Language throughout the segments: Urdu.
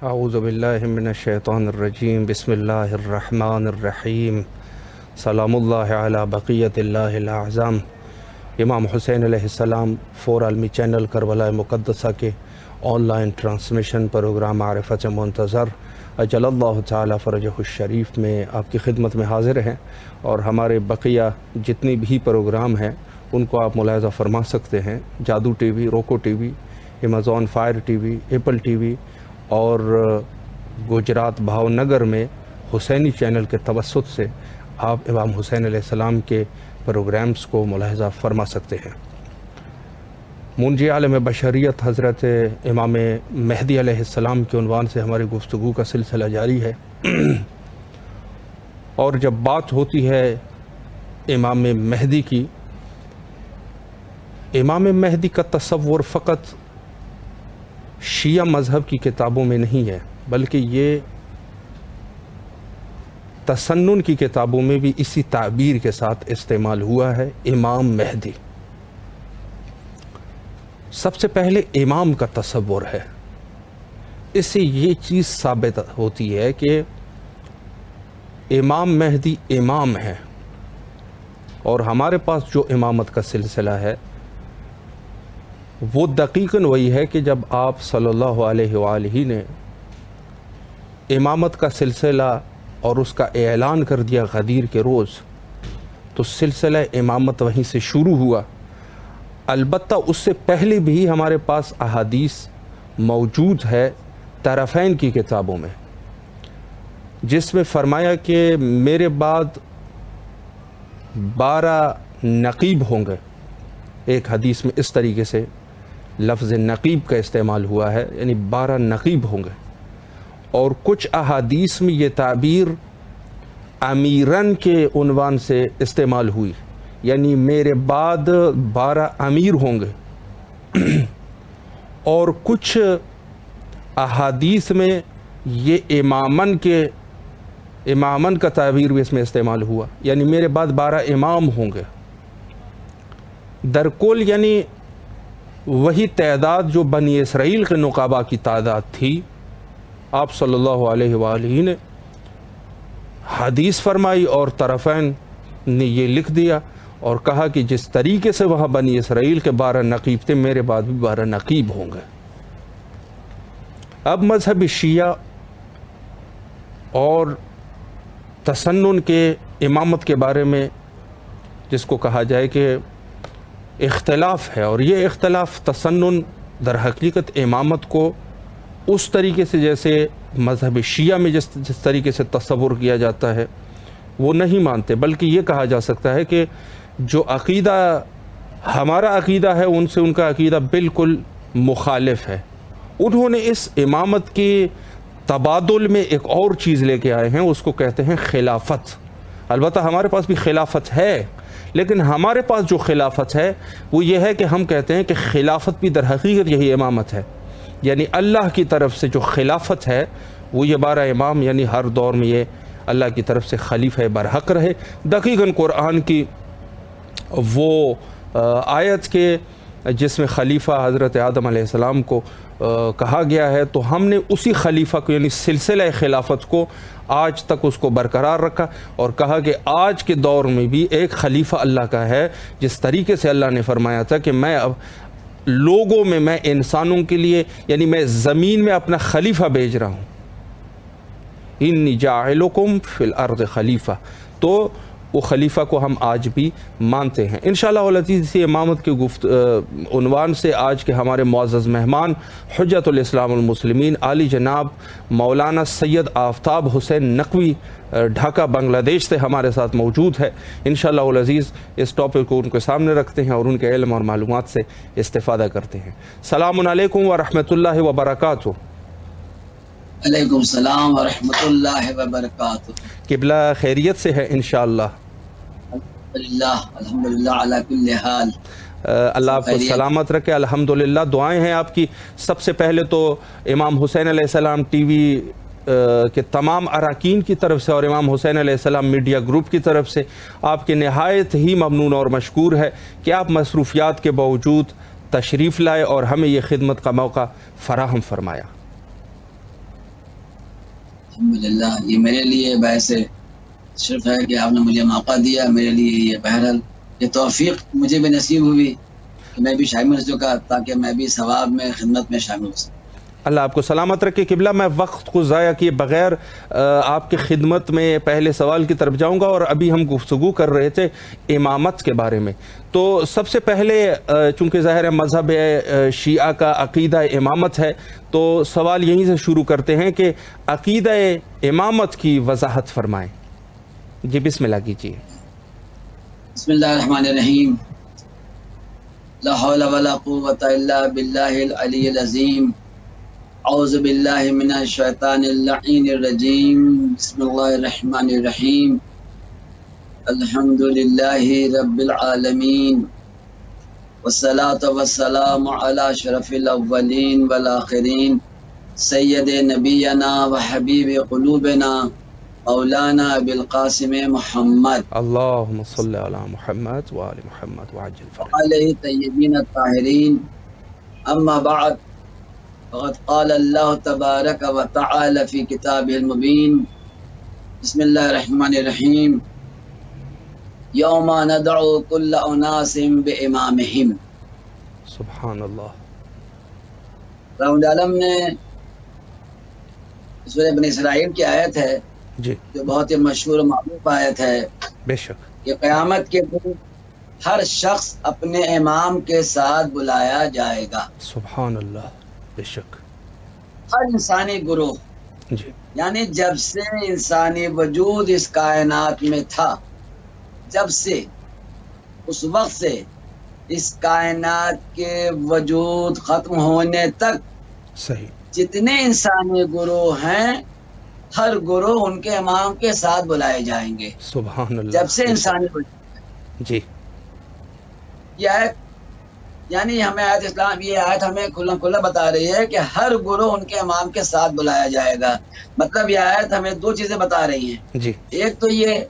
اعوذ باللہ من الشیطان الرجیم بسم اللہ الرحمن الرحیم سلام اللہ علی بقیت اللہ الاعظم۔ امام حسین علیہ السلام 4 عالمی چینل کربلا مقدسہ کے آن لائن ٹرانسمیشن پروگرام معرفت منتظر اجل اللہ تعالی فرجہ الشریف میں آپ کی خدمت میں حاضر ہیں، اور ہمارے بقیہ جتنی بھی پروگرام ہیں ان کو آپ ملاحظہ فرما سکتے ہیں۔ جادو ٹی وی، روکو T V, Amazon fire T V, apple T V اور گجرات بھاونگر میں حسینی چینل کے توسط سے آپ امام حسین علیہ السلام کے پروگرامز کو ملاحظہ فرما سکتے ہیں۔ منجی عالم بشریت حضرت امام مہدی علیہ السلام کے عنوان سے ہماری گفتگو کا سلسلہ جاری ہے، اور جب بات ہوتی ہے امام مہدی کی، امام مہدی کا تصور فقط شیعہ مذہب کی کتابوں میں نہیں ہے، بلکہ یہ تسنن کی کتابوں میں بھی اسی تعبیر کے ساتھ استعمال ہوا ہے۔ امام مہدی سب سے پہلے امام کا تصور ہے۔ اس سے یہ چیز ثابت ہوتی ہے کہ امام مہدی امام ہے، اور ہمارے پاس جو امامت کا سلسلہ ہے وہ دقیقاً وہی ہے کہ جب آپ صلی اللہ علیہ وآلہ نے امامت کا سلسلہ اور اس کا اعلان کر دیا غدیر کے روز، تو سلسلہ امامت وہیں سے شروع ہوا۔ البتہ اس سے پہلے بھی ہمارے پاس احادیث موجود ہے طرفین کی کتابوں میں، جس میں فرمایا کہ میرے بعد 12 نقیب ہوں گے۔ ایک حدیث میں اس طریقے سے لفظ نقیب کا استعمال ہوا ہے، یعنی 12 نقیب ہوں گے، اور کچھ احادیث میں یہ تعبیر امیرن کے عنوان سے استعمال ہوئی، یعنی میرے بعد 12 امیر ہوں گے، اور کچھ احادیث میں یہ امامن کا تعبیر بھی اس میں استعمال ہوا، یعنی میرے بعد 12 امام ہوں گے۔ درکل یعنی وہی تعداد جو بنی اسرائیل کے نقابہ کی تعداد تھی، آپ صلی اللہ علیہ وآلہ نے حدیث فرمائی اور طرفین نے یہ لکھ دیا اور کہا کہ جس طریقے سے وہاں بنی اسرائیل کے 12 نقیب تھے، میرے بعد بھی 12 نقیب ہوں گے۔ اب مذہب شیعہ اور تسنن کے امامت کے بارے میں جس کو کہا جائے کہ اختلاف ہے، اور یہ اختلاف تسنن در حقیقت امامت کو اس طریقے سے جیسے مذہب شیعہ میں جس طریقے سے تصور کیا جاتا ہے وہ نہیں مانتے، بلکہ یہ کہا جا سکتا ہے کہ جو عقیدہ ہمارا عقیدہ ہے ان سے ان کا عقیدہ بالکل مخالف ہے۔ انہوں نے اس امامت کے تبادل میں ایک اور چیز لے کے آئے ہیں، اس کو کہتے ہیں خلافت۔ البتہ ہمارے پاس بھی خلافت ہے، لیکن ہمارے پاس جو خلافت ہے وہ یہ ہے کہ ہم کہتے ہیں کہ خلافت بھی در حقیقت یہی امامت ہے، یعنی اللہ کی طرف سے جو خلافت ہے وہ یہ 12 امام، یعنی ہر دور میں یہ اللہ کی طرف سے خلیفہ برحق رہے۔ دقیقاً قرآن کی وہ آیت کے جس میں خلیفہ حضرت آدم علیہ السلام کو کہا گیا ہے، تو ہم نے اسی خلیفہ کو یعنی سلسلہ خلافت کو آج تک اس کو برقرار رکھا، اور کہا کہ آج کے دور میں بھی ایک خلیفہ اللہ کا ہے، جس طریقے سے اللہ نے فرمایا تھا کہ میں اب لوگوں میں انسانوں کے لیے یعنی میں زمین میں اپنا خلیفہ بھیج رہا ہوں، انی جاعلکم فی الارض خلیفہ۔ تو وہ خلیفہ کو ہم آج بھی مانتے ہیں۔ انشاءاللہ العزیز اسی امامت کے عنوان سے آج کے ہمارے معزز مہمان حجت الاسلام المسلمین عالی جناب مولانا سید آفتاب حسین نقوی ڈھاکہ بنگلہ دیش سے ہمارے ساتھ موجود ہے۔ انشاءاللہ العزیز اس ٹاپک کو ان کے سامنے رکھتے ہیں اور ان کے علم اور معلومات سے استفادہ کرتے ہیں۔ السلام علیکم ورحمۃ اللہ وبرکاتہ۔ علیکم السلام ورحمۃ اللہ وبرکاتہ۔ قبلہ خیریت سے ہے انشاءاللہ؟ الحمدللہ علی کل حال۔ اللہ آپ کو سلامت رکھے۔ الحمدللہ دعائیں ہیں آپ کی۔ سب سے پہلے تو امام حسین علیہ السلام ٹی وی کے تمام اراکین کی طرف سے اور امام حسین علیہ السلام میڈیا گروپ کی طرف سے آپ کے نہایت ہی ممنون اور مشکور ہے کہ آپ مصروفیات کے باوجود تشریف لائے اور ہمیں یہ خدمت کا موقع فراہم فرمایا۔ الحمدللہ یہ میرے لیے باعث شرف ہے کہ آپ نے مجھے موقع دیا. میرے لیے یہ بہرحال یہ توفیق مجھے بھی نصیب ہوئی کہ میں بھی شامل ہو چکا تاکہ میں بھی ثواب میں خدمت میں شامل ہو سکوں. اللہ آپ کو سلامت رکھے. قبلہ میں وقت کو ضائع کیے بغیر آپ کی خدمت میں پہلے سوال کی طرف جاؤں گا. اور ابھی ہم گفتگو کر رہے تھے امامت کے بارے میں. تو سب سے پہلے چونکہ ظاہر ہے مذہب شیعہ کا عقیدہ امامت ہے تو سوال یہیں سے شروع کرتے ہیں کہ عقیدہ امامت کی وضاحت فرمائیں. جی بسم اللہ کیجیے. بسم اللہ الرحمن الرحیم. لا حول ولا قوة الا باللہ العلی العظیم. اعوذ باللہ من الشیطان اللعین الرجیم. بسم اللہ الرحمن الرحیم. الحمد للہ رب العالمین والصلاة والسلام علی اشرف الاولین والآخرین سید نبینا و حبیب قلوبنا مولانا بالقاسم محمد اللہم صلی علی محمد و آل محمد وعجل فرج علیہ طیبین الطاہرین. اما بعد فقد قال اللہ تبارک و تعالی فی کتابہ المبین. بسم اللہ الرحمن الرحیم. یوم ندعو کل اناس بامامہم. سبحان اللہ. رب العالم نے سورہ بنی اسرائیل کی آیت ہے جی جو بہت ہی مشہور و معروف آیت ہے بے شک. کہ قیامت کے دن ہر شخص اپنے امام کے ساتھ بلایا جائے گا. سبحان اللہ. بے شک. ہر انسانی گروہ جی یعنی جب سے انسانی وجود اس کائنات میں تھا، جب سے اس وقت سے اس کائنات کے وجود ختم ہونے تک صحیح. جتنے انسانی گروہ ہیں ہر گروہ ان کے امام کے ساتھ بلائے جائیں گے. سبحان اللہ. جب سے انسانی وجود جی یہ آیت یعنی ہمیں آیت اسلام یہ آیت ہمیں کھلا بتا رہی ہے کہ ہر گروہ ان کے امام کے ساتھ بلایا جائے گا. مطلب یہ آیت ہمیں دو چیزیں بتا رہی ہیں. جی ایک تو یہ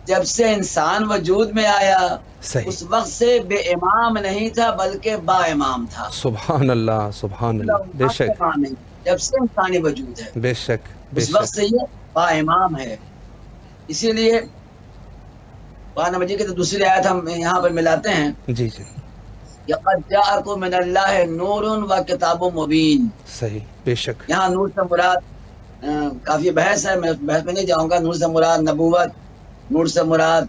جب سے انسان وجود میں آیا صحیح. اس وقت سے بے امام نہیں تھا بلکہ با امام تھا. سبحان اللہ. سبحان اللہ. بے شک. جب سے انسانی وجود ہے بے شک. بے اس وقت شک. سے یہ با امام ہے. اسی لیے قرآن مجید کی دوسری آیت ہم یہاں پر ملاتے ہیں جی جی کہ قد جاءکم من اللہ نور و کتاب مبین. صحیح. بے شک. یہاں نور سے مراد کافی بحث ہے، میں بحث میں نہیں جاؤں گا. نور سے مراد نبوت، نور سے مراد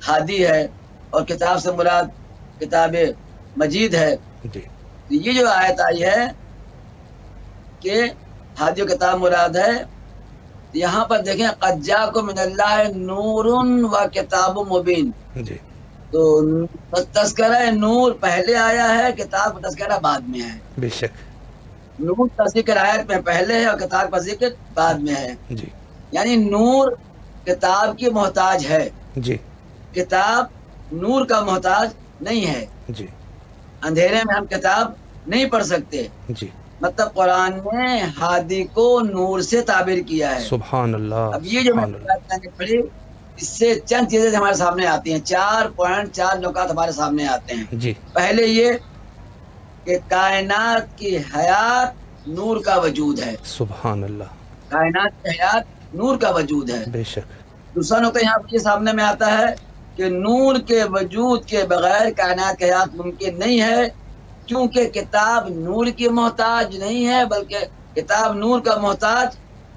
ہادی ہے، اور کتاب سے مراد کتاب مجید ہے. جی یہ جو آیت آئی ہے کہ ہادی و کتاب مراد ہے، یہاں پر دیکھیں قد جاءکم من اللہ نور و کتاب مبین. جی تو تذکرہ نور پہلے آیا ہے، کتاب کا تذکرہ بعد میں ہے. بے شک. نور کا ذکر آیت میں پہلے ہے اور کتاب کا ذکر بعد میں ہے. جی یعنی نور کتاب کی محتاج ہے، جی کتاب نور کا محتاج نہیں ہے. جی اندھیرے میں ہم کتاب نہیں پڑھ سکتے. جی مطلب قرآن نے ہادی کو نور سے تعبیر کیا ہے. سبحان اللہ. اب یہ جو میں سبحان اللہ. بات نے پڑھی اس سے چند چیزیں ہمارے سامنے آتی ہیں. 4.4 نکات ہمارے سامنے آتے ہیں. جی پہلے یہ کہ کائنات کی حیات نور کا وجود ہے. سبحان اللہ. کائنات کی حیات نور کا وجود ہے. بے شک. دوسرا نقطہ یہاں پر یہ سامنے میں آتا ہے کہ نور کے وجود کے بغیر کائنات کی حیات ممکن نہیں ہے، کیونکہ کتاب نور کی محتاج نہیں ہے بلکہ کتاب نور کا محتاج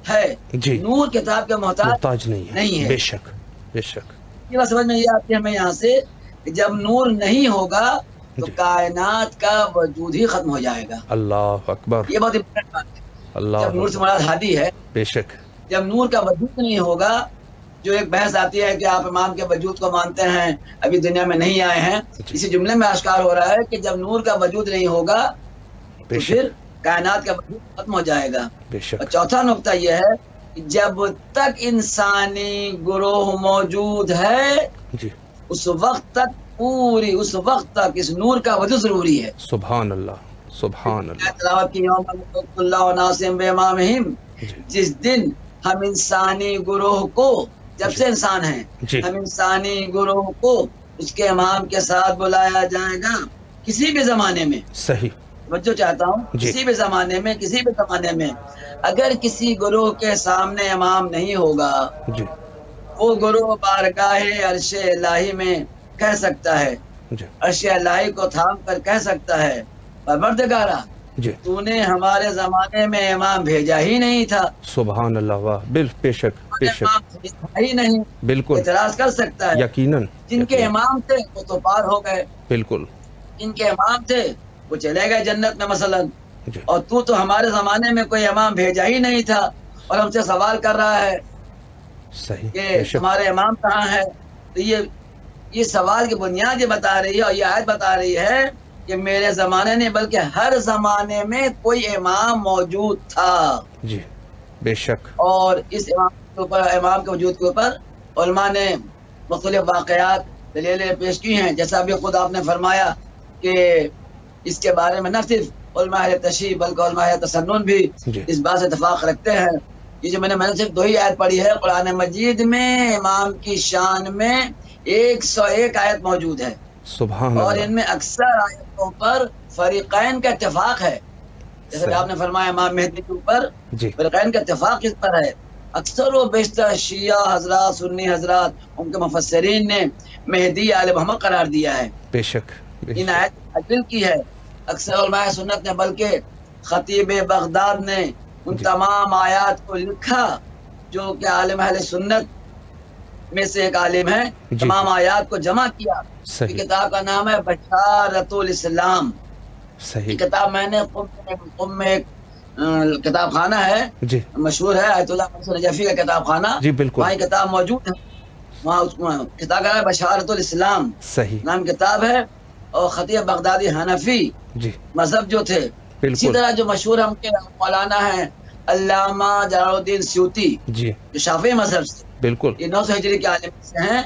ہے. جی نور کتاب کے محتاج نہیں ہے. بے شک. بے شک. یہ بات سمجھ میں یہ آتی ہے ہمیں یہاں سے کہ جب نور نہیں ہوگا تو جی. کائنات کا وجود ہی ختم ہو جائے گا. اللہ اکبر. یہ بہت امپورٹنٹ بات ہے. اللہ جب نور سے مراد ہادی ہے، بے شک. جب نور کا وجود نہیں ہوگا، جو ایک بحث آتی ہے کہ آپ امام کے وجود کو مانتے ہیں، ابھی دنیا میں نہیں آئے ہیں، اسی جملے میں آشکار ہو رہا ہے کہ جب نور کا وجود نہیں ہوگا تو بے پھر کائنات کا وجود ختم ہو جائے گا. بے شک. اور چوتھا نقطہ یہ ہے کہ جب تک انسانی گروہ موجود ہے جی اس وقت تک اس نور کا وجود ضروری ہے. سبحان اللہ. سبحان اللہ. تلاوت کی یوم ندعو اللہ ناسم بامامہم. جس دن ہم انسانی گروہ کو، جب سے انسان ہیں، جی ہم انسانی گروہ کو اس کے امام کے ساتھ بلایا جائے گا کسی بھی زمانے میں. صحیح. توجہ چاہتا ہوں، کسی بھی زمانے میں اگر کسی گروہ کے سامنے امام نہیں ہوگا جی وہ گروہ بارگاہ عرش الہی میں کہہ سکتا ہے، جی عرش الہی کو تھام کر کہہ سکتا ہے پروردگارا جی تو نے ہمارے زمانے میں امام بھیجا ہی نہیں تھا، سبحان اللہ، واہ، بے شک بے شک، امام بھیجا ہی نہیں، بالکل، اعتراض کر سکتا ہے۔ یقیناً، جن کے امام تھے وہ تو پار ہو گئے، بالکل، جن کے امام تھے وہ چلے گئے جنت میں مثلا، جی اور تو ہمارے زمانے میں کوئی امام بھیجا ہی نہیں تھا اور ہم سے سوال کر رہا ہے صحیح، کہ بے شک، تمہارے امام کہاں ہے؟ تو یہ سوال کی بنیاد یہ بتا رہی ہے اور یہ آیت بتا رہی ہے کہ میرے زمانے نہیں بلکہ ہر زمانے میں کوئی امام موجود تھا، جی بے شک، اور اس امام کے وجود کے اوپر علماء نے مختلف واقعات دلیلیں پیش کی ہیں، جیسا بھی خود آپ نے فرمایا کہ اس کے بارے میں نہ صرف علماء اہل تشیع بلکہ علماء اہل تسنن بھی جی اس بات سے اتفاق رکھتے ہیں۔ یہ جو میں نے صرف 2 ہی آیت پڑھی ہے، قرآن مجید میں امام کی شان میں 101 آیت موجود ہے، سبحان اور اللہ، ان میں اکثر آیتوں پر فریقین کا اتفاق ہے، جیسے کہ آپ نے فرمایا امام مہدی کے اوپر جی فریقین کا اتفاق اس پر ہے۔ اکثر و بیشتر شیعہ حضرات، سنی حضرات، ان کے مفسرین نے مہدی آل محمد قرار دیا ہے، بے شک بے ان شک، آیت عدل کی ہے۔ اکثر علماء سنت نے بلکہ خطیب بغداد نے ان جی تمام آیات کو لکھا، جو کہ عالم اہل سنت میں سے ایک عالم ہے، جی تمام جی، آیات کو جمع کیا۔ یہ صحیح کتاب کا نام ہے بشارت الاسلام۔ صحیح، یہ کتاب میں نے قم میں ایک کتاب خانہ ہے، جی مشہور ہے آیت اللہ منصور نجفی کا کتاب خانہ، جی بالکل، وہاں یہ کتاب موجود ہے، وہاں اس کتاب کا نام ہے بشارت الاسلام صحیح، نام کتاب ہے۔ اور خطیب بغدادی حنفی جی مذہب جو تھے، اسی بالکل، طرح جو مشہور ہم کے مولانا ہیں علامہ جلال الدین سیوطی جی جو شافعی مذہب سے، بالکل، یہ 900 ہجری کے عالم سے ہیں،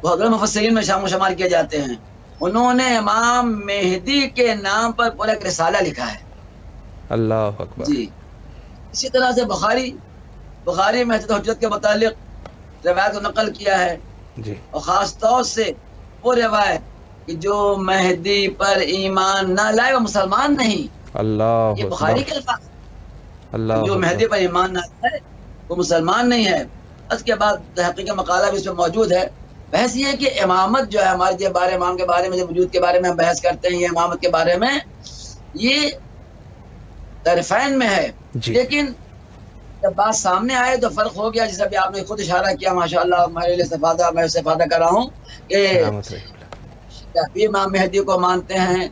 بہت بڑے مفسرین میں شمار کیے جاتے ہیں۔ انہوں نے امام مہدی کے نام پر پورا ایک رسالہ لکھا ہے۔ اللہ اکبر، جی اسی طرح سے بخاری میں حجت کے متعلق روایت کو نقل کیا ہے، جی اور خاص طور سے وہ روایت کہ جو مہدی پر ایمان نہ لائے وہ مسلمان نہیں، اللہ یہ بخاری کے اکبر، الفاظ، اللہ جو مہدی اکبر، پر ایمان نہ لائے وہ مسلمان نہیں ہے۔ اس کے بعد تحقیق مقالہ بھی اس میں موجود ہے۔ بحث یہ ہے کہ امامت جو ہے ہمارے جو بارے امام کے بارے میں، جو وجود کے بارے میں ہم بحث کرتے ہیں، یہ امامت کے بارے میں یہ طرفین میں ہے، جی لیکن جب بات سامنے آئے تو فرق ہو گیا، جیسا بھی آپ نے خود اشارہ کیا، ماشاءاللہ میرے لیے میں استفادہ کر رہا ہوں کہ سلامت رہیے، شیعہ بھی امام مہدی کو مانتے ہیں،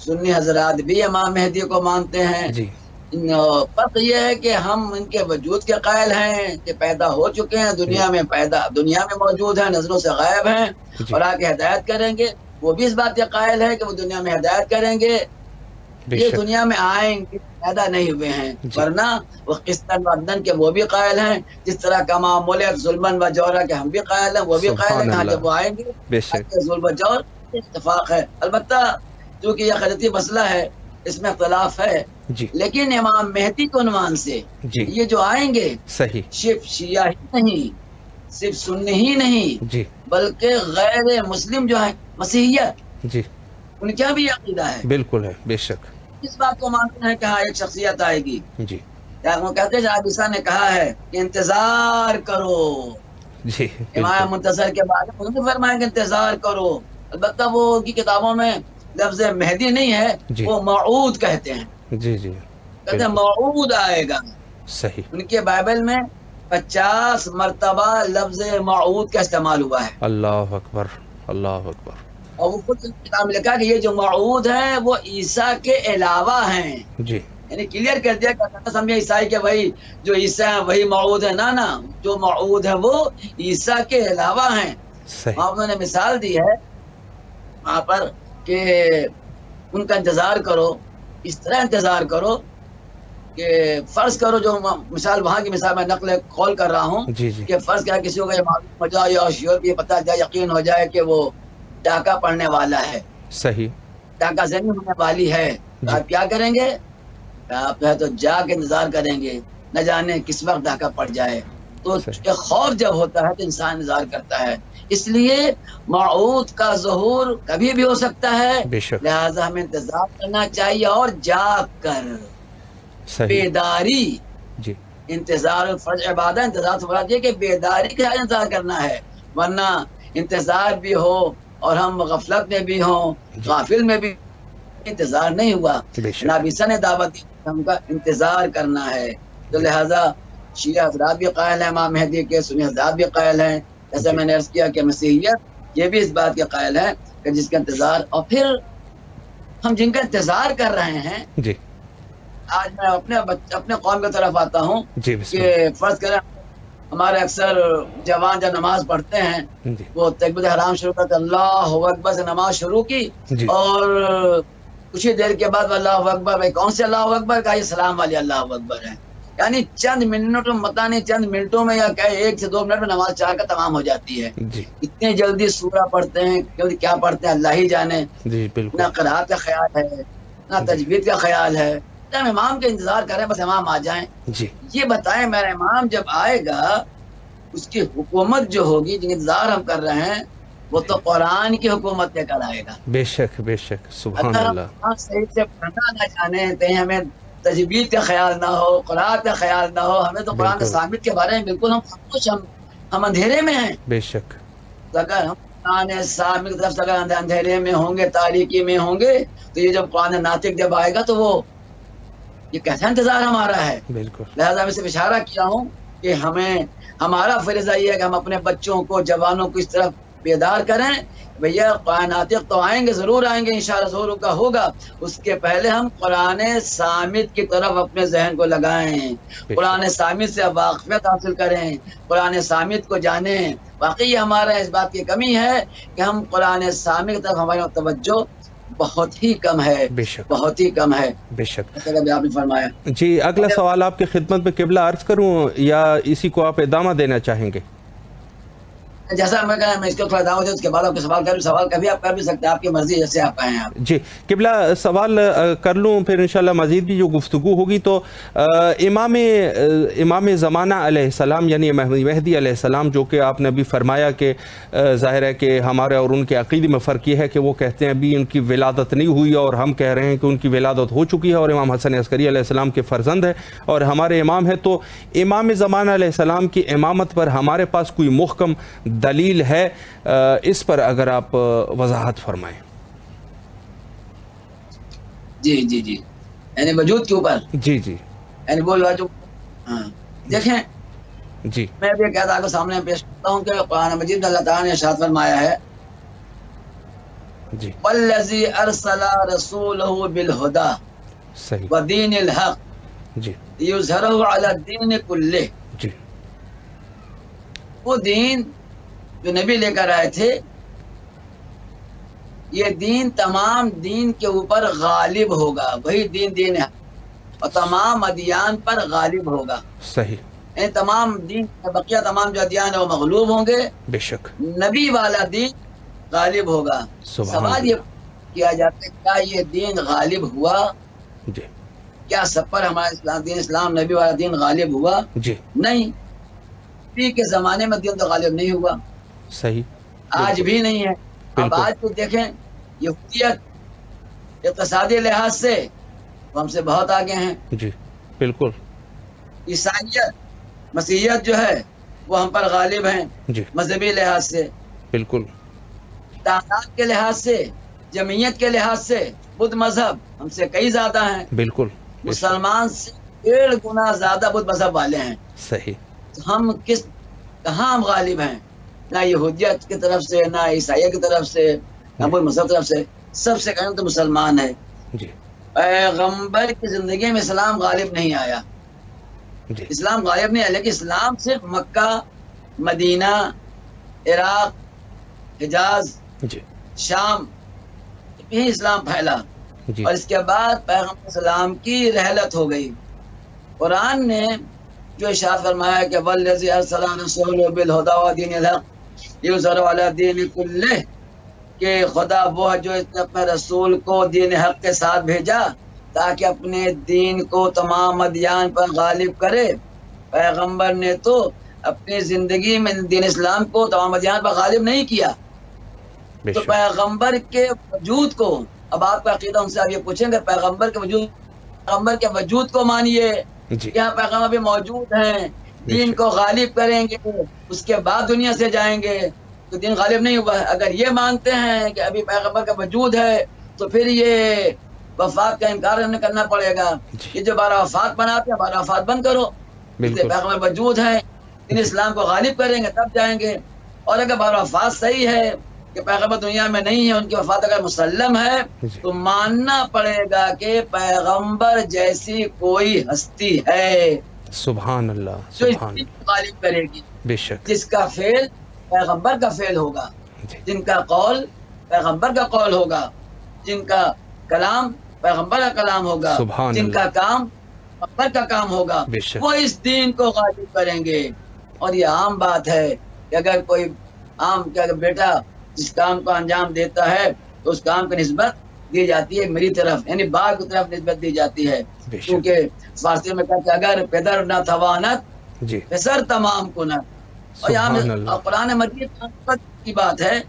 سنی حضرات بھی امام مہدی کو مانتے ہیں۔ جی فرق یہ ہے کہ ہم ان کے وجود کے قائل ہیں کہ پیدا ہو چکے ہیں، دنیا میں موجود ہیں، نظروں سے غائب ہیں، جی اور آگے ہدایت کریں گے۔ وہ بھی اس بات کے قائل ہے کہ وہ دنیا میں ہدایت کریں گے، بے یہ شک، دنیا میں آئیں گے، پیدا نہیں ہوئے ہیں، جی ورنہ وہ قسطن و عدن کے وہ بھی قائل ہیں، جس طرح کما ملک ظلمن و جورا کے ہم بھی قائل ہیں، وہ بھی قائل ہیں سبحان کہ ہاں اللہ، جب وہ آئیں گے بے شک، ظلم و جور اتفاق ہے۔ البتہ چونکہ یہ خلطی مسئلہ ہے، اس میں اختلاف ہے، جی لیکن امام مہدی کے عنوان سے جی یہ جو آئیں گے صحیح، صرف شیعہ ہی نہیں، صرف سنی ہی نہیں، جی بلکہ غیر مسلم جو ہیں مسیحیت، جی ان کا بھی عقیدہ ہے، بالکل ہے، بے شک، اس بات کو مانتے ہیں کہ ہاں ایک شخصیت آئے گی۔ جی وہ کہتے ہیں جناب عیسیٰ نے کہا ہے کہ انتظار کرو، جی امام بالکل، منتظر کے بارے میں فرمائیں کہ انتظار کرو۔ البتہ وہ کی کتابوں میں لفظ مہدی نہیں ہے، جی وہ موعود کہتے ہیں، جی جی کہتے ہیں بالکل، موعود آئے گا۔ صحیح، ان کے بائبل میں 50 مرتبہ لفظ موعود کا استعمال ہوا ہے، اللہ اکبر، اللہ اکبر، اور وہ خود کتاب میں لکھا کہ یہ جو موعود ہیں وہ عیسیٰ کے علاوہ ہیں، جی یعنی کلیئر کر دیا کہ سمجھے عیسائی کہ وہی جو عیسیٰ ہیں وہی موعود ہے، نہ جو موعود ہے وہ عیسیٰ کے علاوہ ہیں۔ صحیح، وہاں انہوں نے مثال دی ہے وہاں پر کہ ان کا انتظار کرو، اس طرح انتظار کرو کہ فرض کرو، جو مثال وہاں کی مثال میں نقل قول کر رہا ہوں جی جی کہ فرض کیا کسی کو یہ معلوم ہو جائے یا شیور بھی پتہ جائے، یقین ہو جائے کہ وہ ڈاکہ پڑنے والا ہے، صحیح، ڈاکہ زنی ہونے والی ہے، تو جی آپ کیا کریں گے؟ آپ جو ہے تو جا کے انتظار کریں گے، نہ جانے کس وقت ڈاکہ پڑ جائے۔ تو صحیح، ایک خوف جب ہوتا ہے تو انسان انتظار کرتا ہے، اس لیے موعود کا ظہور کبھی بھی ہو سکتا ہے، بے شک، لہذا ہمیں انتظار کرنا چاہیے اور جاگ کر، صحیح، بیداری، جی، انتظار فرض عبادت، انتظار سے مراد یہ کہ بیداری کے ساتھ انتظار کرنا ہے، ورنہ انتظار بھی ہو اور ہم غفلت میں بھی ہوں، غافل میں بھی، انتظار نہیں ہوا۔ بے شک، نبی نے دعوت دی ہم کا انتظار کرنا ہے، تو لہذا شیعہ حضرات بھی قائل ہیں امام مہدی کے، سنی حضرات بھی قائل ہیں، جیسے میں نے عرض کیا کہ مسیحیت یہ بھی اس بات کے قائل ہے کہ جس کا انتظار، اور پھر ہم جن کا انتظار کر رہے ہیں، جی، آج میں اپنے قوم کی طرف آتا ہوں جی، بسم کہ فرض کریں ہمارے اکثر جوان جب نماز پڑھتے ہیں اللہ، جی، وہ تکبیر حرام شروع کرتے اللہ اکبر سے نماز شروع کی، جی، اور کچھ ہی دیر کے بعد اللہ اکبر، بھائی کون سے اللہ اکبر کا، یہ سلام والی اللہ اکبر ہے، یعنی چند منٹوں پتہ نہیں چند منٹوں میں یا کہ 1 سے 2 منٹ میں نماز چار کا تمام ہو جاتی ہے، جی، اتنے جلدی سورہ پڑھتے ہیں، جلدی کیا پڑھتے ہیں اللہ ہی جانے، جی، بالکل، نہ قرات کا خیال ہے نہ تجوید کا خیال ہے، ہم امام کا انتظار کریں بس امام آ جائیں، جی، یہ بتائیں میرا امام جب آئے گا اس کی حکومت جو ہوگی جن انتظار ہم کر رہے ہیں وہ تو قرآن کی حکومت لے کر آئے گا، بے شک، بے شک، سبحان اگر اللہ، ہم صحیح سے پڑھنا نہ جانے کہیں ہمیں تجوید کا خیال نہ ہو، قرآن کا خیال نہ ہو، ہمیں تو قرآن بالکل، ثابت کے بارے میں بالکل ہم خاموش، ہم اندھیرے میں ہیں، بے شک، اگر ہم قرآن ثابت کی طرف سے اگر اندھیرے میں ہوں گے، تاریکی میں ہوں گے، تو یہ جب قرآن ناطق جب آئے گا تو وہ یہ کیسا انتظار ہمارا ہے، بالکل، لہذا میں سے اشارہ کیا ہوں کہ ہمارا فریضہ یہ ہے کہ ہم اپنے بچوں کو، جوانوں کو اس طرف بیدار کریں، بھیا قرآن ناطق تو آئیں گے، ضرور آئیں گے انشاءاللہ، ضرور کا ہوگا، اس کے پہلے ہم قرآن صامت کی طرف اپنے ذہن کو لگائیں، قرآن صامت سے واقفیت حاصل کریں، قرآن صامت کو جانیں، واقعی ہمارا اس بات کی کمی ہے کہ ہم قرآن صامت کی طرف ہماری توجہ بہت ہی کم ہے، بے شک، بہت ہی کم ہے، بے شک، جیسا کہ آپ نے فرمایا۔ جی، اگلا سوال آپ کی خدمت میں قبلہ عرض کروں یا اسی کو آپ ادامہ دینا چاہیں گے؟ جیسا میں کہا میں اس کو تھوڑا دعوت دوں، اس کے بعد آپ کے سوال کبھی آپ کر بھی سکتے ہیں، آپ کی مرضی، جیسے آپ کہیں آپ۔ جی، قبلہ سوال کر لوں، پھر انشاءاللہ مزید بھی جو گفتگو ہوگی، تو امام زمانہ علیہ السلام یعنی مہدی علیہ السلام، جو کہ آپ نے ابھی فرمایا کہ ظاہر ہے کہ ہمارے اور ان کے عقیدے میں فرق یہ ہے کہ وہ کہتے ہیں ابھی ان کی ولادت نہیں ہوئی، اور ہم کہہ رہے ہیں کہ ان کی ولادت ہو چکی ہے اور امام حسن عسکری علیہ السلام کے فرزند ہے اور ہمارے امام ہے، تو امام زمانہ علیہ السلام کی امامت پر ہمارے پاس کوئی محکم دلیل ہے؟ اس پر اگر آپ وضاحت فرمائیں۔ جی جی جی، یعنی وجود کے اوپر، جی، جی، یعنی وہ جو ہاں دیکھیں، جی، میں بھی ایک آپ کو سامنے پیش کرتا ہوں کہ قرآن مجید میں اللہ تعالیٰ نے ارشاد فرمایا ہے، جی، والذی ارسل رسولہ بالہدی صحیح، ودین الحق جی، یظہرہ علی الدین کلہ، جی، وہ دین جو نبی لے کر آئے تھے، یہ دین تمام دین کے اوپر غالب ہوگا، وہی دین ہے اور تمام ادیان پر غالب ہوگا، صحیح، یعنی تمام دین بقیہ تمام جو ادیان ہیں وہ مغلوب ہوں گے، بے شک، نبی والا دین غالب ہوگا۔ سوال یہ کیا جاتا ہے کیا یہ دین غالب ہوا؟ جی، کیا سب پر ہمارا دین اسلام نبی والا دین غالب ہوا؟ جی، نہیں، نبی کے زمانے میں دین تو غالب نہیں ہوا، صحیح، آج بھی نہیں ہے۔ اب آج تو دیکھیں یہودیت اقتصادی لحاظ سے وہ ہم سے بہت آگے ہیں، جی، بالکل، عیسائیت مسیحیت جو ہے وہ ہم پر غالب ہیں جی، مذہبی لحاظ سے، بالکل، تعداد کے لحاظ سے، جمعیت کے لحاظ سے بدھ مذہب ہم سے کئی زیادہ ہیں، بالکل، مسلمان سے 1.5 گنا زیادہ بدھ مذہب والے ہیں، صحیح، تو ہم کہاں ہم غالب ہیں؟ نہ یہودیت کی طرف سے، نہ عیسائیت کی طرف سے، نہ بدھ مذہب کی طرف سے، سب سے کہیں تو مسلمان ہے۔ جی، پیغمبر کی زندگی میں اسلام غالب نہیں آیا، جی، اسلام غالب نہیں آیا، لیکن اسلام صرف مکہ، مدینہ، عراق، حجاز، جی، شام، یہیں اسلام پھیلا، جی، اور اس کے بعد پیغمبر اسلام کی رحلت ہو گئی۔ قرآن نے جو ارشاد فرمایا کہ والذی ارسل رسولہ بالہدی ودین الحق یظہرہ علی الدین کلہ، کہ خدا وہ ہے جو اس نے اپنے رسول کو دین حق کے ساتھ بھیجا تاکہ اپنے دین کو تمام ادیان پر غالب کرے۔ پیغمبر نے تو اپنی زندگی میں دین اسلام کو تمام ادیان پر غالب نہیں کیا، تو پیغمبر کے وجود کو، اب آپ کا عقیدہ ان سے آپ یہ پوچھیں گے پیغمبر کے وجود کو مانیے، یہاں پیغمبر بھی موجود ہیں، دین کو غالب کریں گے، اس کے بعد دنیا سے جائیں گے، تو دین غالب نہیں ہوا ہے۔ اگر یہ مانتے ہیں کہ ابھی پیغمبر کا وجود ہے تو پھر یہ وفات کا انکار کرنا پڑے گا۔ یہ جو 12 وفات بناتے ہیں 12 وفات بند کرو، پیغمبر وجود ہے، دین اسلام کو غالب کریں گے تب جائیں گے۔ اور اگر 12 وفات صحیح ہے کہ پیغمبر دنیا میں نہیں ہے، ان کی وفات اگر مسلم ہے تو ماننا پڑے گا کہ پیغمبر جیسی کوئی ہستی ہے، سبحان اللہ، جو اس دین کو غالب کرے گی، بے شک، جس کا فعل پیغمبر کا فعل ہوگا، جن کا قول پیغمبر کا قول ہوگا، جن کا کلام پیغمبر کا کلام ہوگا، جن کا کام پیغمبر کا کام ہوگا، وہ اس دین کو غالب کریں گے۔ اور یہ عام بات ہے کہ اگر کوئی اگر بیٹا جس کام کو انجام دیتا ہے تو اس کام کی نسبت دی جاتی ہے میری طرف، یعنی باپ کی طرف نسبت دی جاتی ہے، کیونکہ فارسی میں کہتے ہیں اگر پدر نہ توانت پسر تمام کنت، اور یہاں قرآن مجید کی بات ہے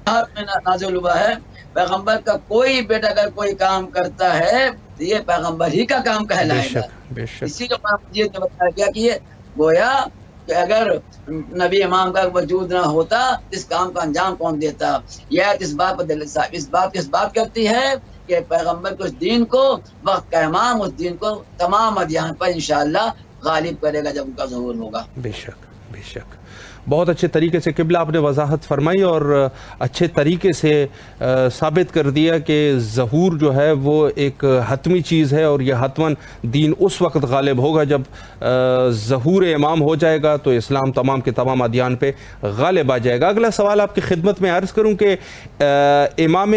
میں نازل ہوا ہے، پیغمبر کا کوئی بیٹا اگر کوئی کام کرتا ہے تو یہ پیغمبر ہی کا کام کہلائے گا۔ اسی کو قرآن مجید میں بتایا گیا کہ یہ گویا کہ اگر نبی امام کا وجود نہ ہوتا اس کام کا انجام کون دیتا۔ یہ اس بات کرتی ہے کہ پیغمبر کو اس دین کو، وقت کا امام اس دین کو تمام ادیان پر انشاءاللہ غالب کرے گا جب ان کا ظہور ہوگا۔ بے شک، بے شک، بہت اچھے طریقے سے قبلہ آپ نے وضاحت فرمائی اور اچھے طریقے سے ثابت کر دیا کہ ظہور جو ہے وہ ایک حتمی چیز ہے، اور یہ حتماً دین اس وقت غالب ہوگا جب ظہور امام ہو جائے گا تو اسلام تمام کے تمام ادیان پہ غالب آ جائے گا۔ اگلا سوال آپ کی خدمت میں عرض کروں کہ امام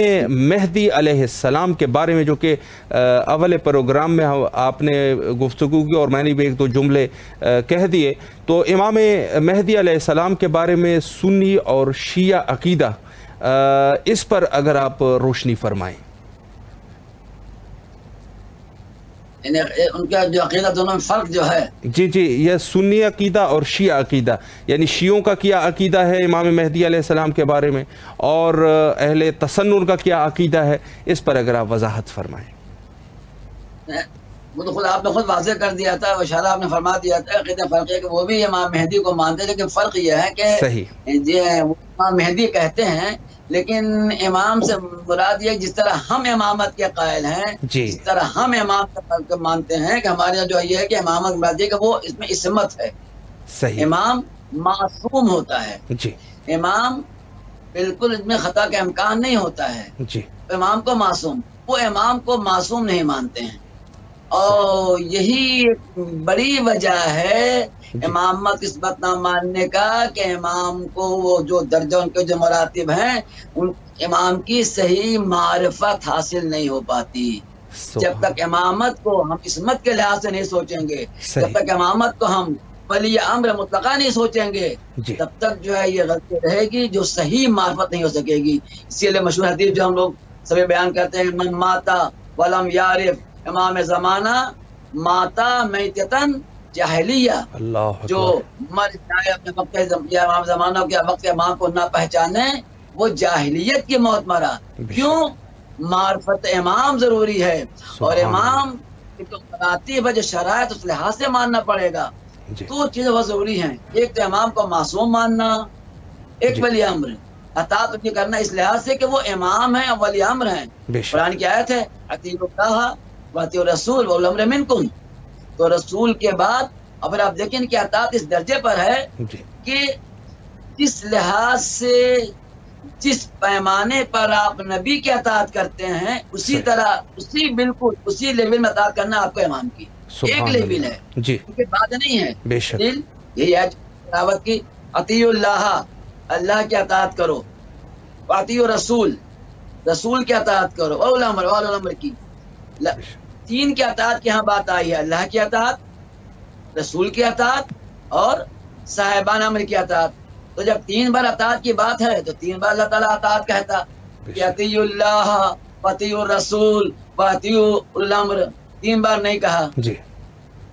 مہدی علیہ السلام کے بارے میں جو کہ اول پروگرام میں آپ نے گفتگو کی اور میں نے بھی ایک دو جملے کہہ دیے، تو امام مہدی علیہ السلام کے بارے میں سنی اور شیعہ عقیدہ اس پر اگر آپ روشنی فرمائیں۔ ان کا جو عقیدہ دونوں میں فرق جو ہے، جی یہ سنی عقیدہ اور شیعہ عقیدہ، یعنی شیعوں کا کیا عقیدہ ہے امام مہدی علیہ السلام کے بارے میں، اور اہل تسنن کا کیا عقیدہ ہے، اس پر اگر آپ وضاحت فرمائیں۔ وہ تو خود آپ نے خود واضح کر دیا تھا، اشارہ آپ نے فرما دیا تھا، عقیدہ فرق ہے کہ وہ بھی امام مہدی کو مانتے ہیں، لیکن فرق یہ ہے کہ وہ امام مہدی کہتے ہیں، لیکن امام سے مراد یہ جس طرح ہم امامت کے قائل ہیں، جس طرح ہم امام کا مانتے ہیں کہ ہمارے یہاں جو یہ ہے کہ امامت مراد یہ کہ وہ اس میں عصمت ہے، امام معصوم ہوتا ہے، امام بالکل اس میں خطا کا امکان نہیں ہوتا ہے، امام کو معصوم، وہ امام کو معصوم نہیں مانتے ہیں، اور یہی بڑی وجہ ہے امامت کی نسبت نہ ماننے کا کہ امام کو وہ جو درجہ ان کے جو مراتب ہیں ان امام کی صحیح معرفت حاصل نہیں ہو پاتی۔ جب تک امامت کو ہم عصمت کے لحاظ سے نہیں سوچیں گے، جب تک امامت کو ہم ولی امر مطلقہ نہیں سوچیں گے، تب تک جو ہے یہ غلطی رہے گی، جو صحیح معرفت نہیں ہو سکے گی۔ اسی لیے مشہور حدیث جو ہم لوگ سبھی بیان کرتے ہیں، من ماتا ولم یعرف امام زمانہ ماتا میتتن جاہلیہ، جو مر جائے اپنے وقت امام زمانہ کے وقت امام کو نہ پہچانے وہ جاہلیت کی موت مرا۔ کیوں؟ معرفت امام ضروری ہے، اور امام کی جو مراتب ہے، جو شرائط اس لحاظ سے ماننا پڑے گا۔ دو چیزیں بہت ضروری ہیں، ایک تو امام کو معصوم ماننا، ایک ولی امر اطاعت کی کرنا اس لحاظ سے کہ وہ امام ہیں اور ولی امر ہیں۔ قرآن کی آیت ہے اطیعوا اللہ واطیعوا الرسول واولی الامر منکم، تو رسول کے بعد اگر آپ دیکھیں کہ اطاعت اس درجے پر ہے کہ جس لحاظ سے جس پیمانے پر آپ نبی کی اطاعت کرتے ہیں اسی طرح بالکل اسی لیول میں اطاعت کرنا آپ کو امام کی ایک لیول ہے، کیونکہ بات نہیں ہے۔ یہی ہے دعوت کی، اطیعوا اللہ، اللہ کی اطاعت کرو، واطیعوا الرسول، رسول کی اطاعت کرو، واولی الامر کی، تین کی اطاعت کی یہاں بات آئی ہے، اللہ کی اطاعت، رسول کی اطاعت اور صاحبان امر کی اطاعت۔ تو جب 3 بار اطاعت کی بات ہے تو 3 بار اللہ تعالیٰ اطاعت کہتا کہ اطیعوا اللہ واطیعوا الرسول واطیعوا الامر، 3 بار نہیں کہا۔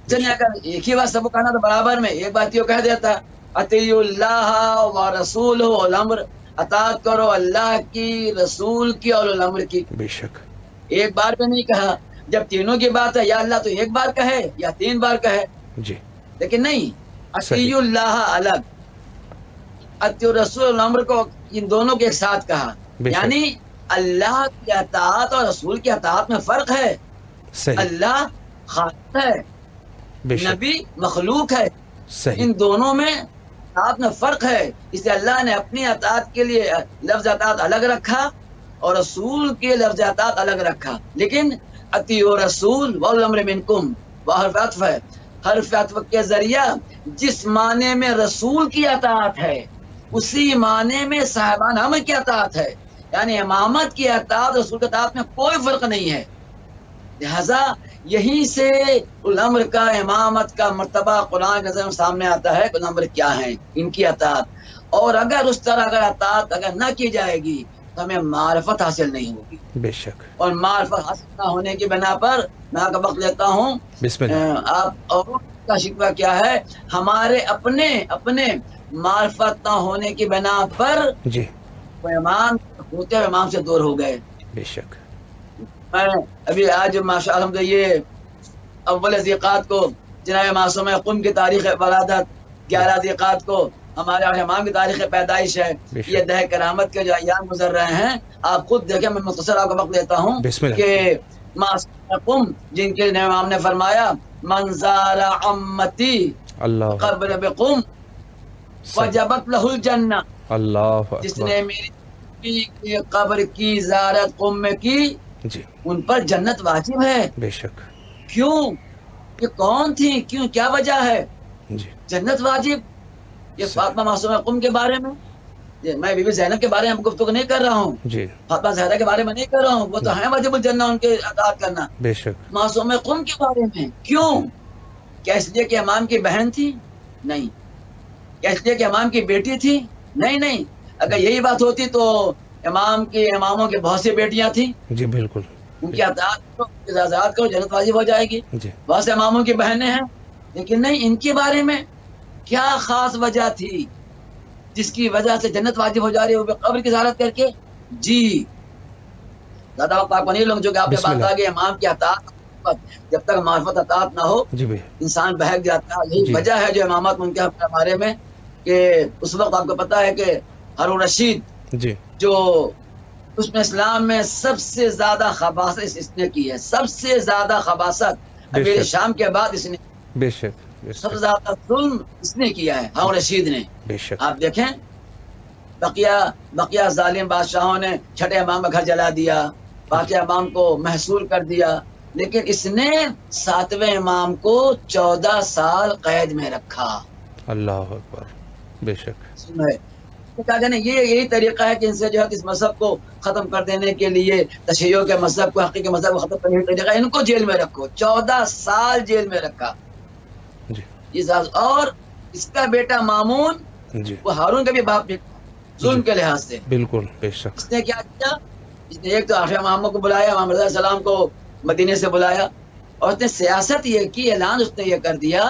چلیے اگر ایک ہی بات سب کو کہنا تو برابر میں ایک بات یہ کہہ دیتا اطیعوا اللہ و رسولہ والامر، اطاعت کرو اللہ کی، رسول کی اور الامر کی. بے شک. ایک بار پہ نہیں کہا. جب تینوں کی بات ہے یا اللہ تو ایک بار کہے یا 3 بار کہے. جی. لیکن نہیں، اطیعوا اللہ الگ، اطیعوا رسول الامر کو ان دونوں کے ایک ساتھ کہا. یعنی اللہ کی اطاعت اور رسول کی اطاعت میں فرق ہے. صحیح. اللہ خالق ہے، نبی مخلوق ہے. صحیح. ان دونوں میں اطاعت میں فرق ہے. اس لیے اللہ نے اپنی اطاعت کے لیے لفظ اطاعت الگ رکھا اور رسول کے لفظ اطاعت الگ رکھا. لیکن اطیعوا رسول والامر منکم، وہ حرف عطف ہے. حرف عطف کے ذریعہ جس معنی میں رسول کی اطاعت ہے اسی معنی میں صاحبان امر کی اطاعت ہے. یعنی امامت کی اطاعت رسول کی اطاعت میں کوئی فرق نہیں ہے. لہذا یہیں سے الامر کا، امامت کا مرتبہ قرآن کے ذریعے سامنے آتا ہے کہ الامر کیا ہیں، ان کی اطاعت. اور اگر اس طرح اگر اطاعت اگر نہ کی جائے گی تو ہمیں معرفت حاصل نہیں ہوگی. بے شک. اور معرفت حاصل نہ ہونے کی بنا پر میں آپ کا وقت لیتا ہوں. بسم اللہ. آپ اور کا شکوہ کیا ہے؟ ہمارے اپنے معرفت نہ ہونے کی بنا پر جی وہ امام ہوتے ہوئے امام سے دور ہو گئے. بے شک. میں ابھی آج ماشاء اللہ یہ اول ذیقات کو جناب معصوم قم کی تاریخ ولادت، 11 ذیقات کو ہمارے امام کی تاریخ پیدائش ہے. یہ دہ کرامت کے جو ایام گزر رہے ہیں آپ خود دیکھیں. میں مختصر آپ کا وقت لیتا ہوں کہ معصوم قم جن کے امام نے فرمایا من زار عمتی اللہ قبر بقم وجبت لہ الجنہ. اللہ جس نے میری قبر کی زیارت قم میں کی جی ان پر جنت واجب ہے. بے شک. کیوں؟ یہ کون تھی؟ کیوں؟ کیا وجہ ہے جی جنت واجب؟ یہ فاطمہ معصومہ قم کے بارے میں، میں بی بی زینب کے بارے میں گفتگو نہیں کر رہا ہوں، جی فاطمہ زہرا کے بارے میں نہیں کر رہا ہوں. وہ تو ہیں واجب الجنہ ان کے اطاعت کرنا. بے شک. معصوم قم کے بارے میں کیوں؟ کیا اس لیے کہ امام کی بہن تھی؟ نہیں. کیا اس لیے کہ امام کی بیٹی تھی؟ نہیں. اگر یہی بات ہوتی تو اماموں کے بہت سی بیٹیاں تھیں. جی بالکل. ان کی اطاعت کرو، اجازت کرو، جنت واجب ہو جائے گی. جی بہت سے اماموں کی بہنیں ہیں. لیکن نہیں، ان کے بارے میں کیا خاص وجہ تھی جس کی وجہ سے جنت واجب ہو جا رہی ہے قبر کی زیارت کر کے؟ جی زیادہ وقت آپ کو نہیں لوں جو کہ آپ کے بات آگے امام کی اطاعت جب تک معرفت اطاعت نہ ہو جی انسان بہک جاتا ہے. یہی وجہ ہے جو امامت ان کے بارے میں کہ اس وقت آپ کو پتا ہے کہ ہارون رشید جی جو اس میں اسلام میں سب سے زیادہ خباثت اس نے کی ہے، سب سے زیادہ خباثت امیر شام کے بعد اس نے، بے شک سب سے زیادہ ظلم اس نے کیا ہے ہارون رشید نے. بے شک. آپ دیکھیں بقیہ ظالم بادشاہوں نے چھٹے امام کا گھر جلا دیا، باقی امام کو محصور کر دیا، لیکن اس نے 7ویں امام کو 14 سال قید میں رکھا. اللہ اکبر. بے شک. یہی طریقہ ہے کہ ان سے جو ہے اس مذہب کو ختم کر دینے کے لیے، تشیع کے مذہب کو، حقیقی مذہب کو ختم کرنے کا طریقہ ان کو جیل میں رکھو. 14 سال جیل میں رکھا. جی اور اس کا بیٹا مامون جی وہ ہارون کا بھی باپ بھی ظلم کے لحاظ سے. بالکل. بے شک. اس نے کیا کیا؟ اس نے ایک تو 8 اماموں کو بلایا، امام رضا علیہ السلام کو مدینے سے بلایا، اور اس نے سیاست یہ کی، اعلان اس نے یہ کر دیا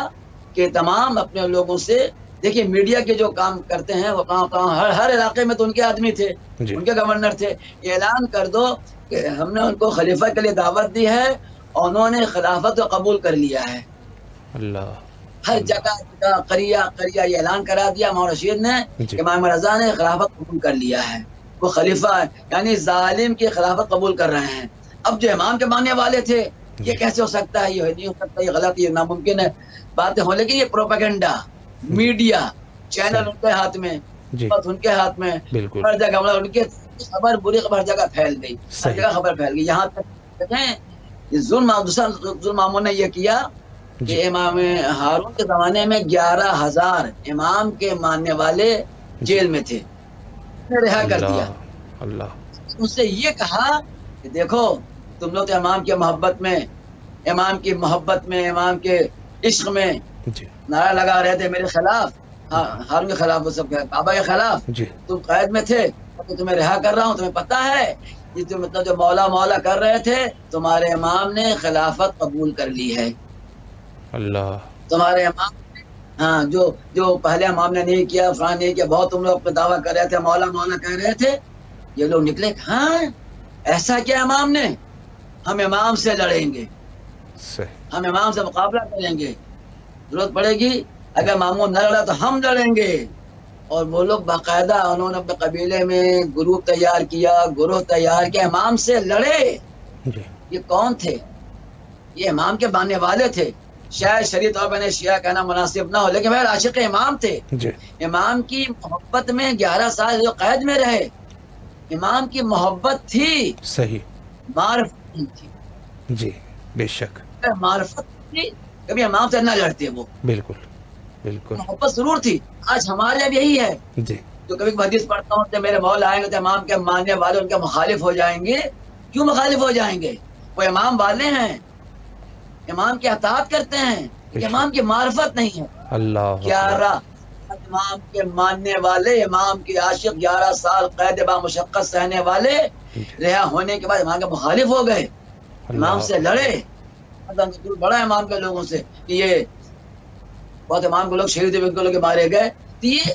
کہ تمام اپنے لوگوں سے، دیکھیے میڈیا کے جو کام کرتے ہیں وہ کام ہر علاقے میں تو ان کے آدمی تھے، ان کے گورنر تھے. اعلان کر دو کہ ہم نے ان کو خلیفہ کے لیے دعوت دی ہے اور انہوں نے خلافت کو قبول کر لیا ہے. اللہ. ہر جگہ قریہ یہ اعلان کرا دیا امام رشید نے کہ امام رضا نے خلافت قبول کر لیا ہے، وہ خلیفہ ہے، یعنی ظالم کی خلافت قبول کر رہے ہیں. اب جو امام کے ماننے والے تھے یہ کیسے ہو سکتا ہے، یہ نہیں ہو سکتا، یہ غلط، یہ ناممکن ہے باتیں ہوں. لیکن یہ پروپیگنڈا، میڈیا چینل ان کے ہاتھ میں، ان کے ہاتھ میں، ہر جگہ ان کے خبر، بری خبر ہر جگہ پھیل گئی، ہر جگہ خبر پھیل گئی. یہاں تک ظلم نے یہ کیا کہ امام ہارون کے زمانے میں 11,000 امام کے ماننے والے جیل میں تھے، رہا کر دیا. اللہ. اس سے یہ کہا کہ دیکھو تم لوگ تو امام کی محبت میں، امام کے عشق میں نعرہ لگا رہے تھے میرے خلاف، ہارون کے خلاف، وہ سب بابا کے خلاف. تم قید میں تھے، تو تمہیں رہا کر رہا ہوں. تمہیں پتا ہے یہ تو مطلب جو مولا کر رہے تھے، تمہارے امام نے خلافت قبول کر لی ہے. اللہ تمہارے امام، ہاں جو پہلے امام نے نہیں کیا، فلاں نہیں کیا، بہت تم لوگ اپنا دعویٰ کر رہے تھے، مولا مولا کہہ رہے تھے، یہ لوگ نکلے ہاں ایسا کیا امام نے، ہم امام سے لڑیں گے، صحیح، ہم امام سے مقابلہ کریں گے، ضرورت پڑے گی اگر مامون نہ لڑا تو ہم لڑیں گے۔ اور وہ لوگ باقاعدہ انہوں نے اپنے قبیلے میں گروپ تیار کیا، گروہ تیار کیا، امام سے لڑے۔ جی یہ کون تھے؟ یہ امام کے ماننے والے تھے، شاید شریعت طور پر شیعہ کہنا مناسب نہ ہو، لیکن وہ عاشق امام تھے۔ جی امام کی محبت میں 11 سال جو قید میں رہے، امام کی محبت تھی، صحیح، معرفت نہیں تھی۔ جی بے شک، اگر معرفت تھی کبھی امام سے نہ لڑتے، وہ بالکل بالکل، محبت ضرور تھی۔ آج ہمارے اب یہی ہے، جی تو کبھی حدیث پڑھتا ہوں کہ میرے مولا آئیں گے تو امام کے ماننے والے ان کے مخالف ہو جائیں گے۔ کیوں مخالف ہو جائیں گے؟ وہ امام والے ہیں، امام کی اطاعت کرتے ہیں، امام کی معرفت نہیں ہے۔ اللہ 11 امام کے ماننے والے، امام کے عاشق، 11 سال قید با مشقت سہنے والے، رہا ہونے کے بعد امام کے مخالف ہو گئے، امام سے لڑے۔ بڑا امام کے لوگوں سے کہ یہ بہت امام کے لوگ شہید ہوئے، لوگ مارے گئے، تو یہ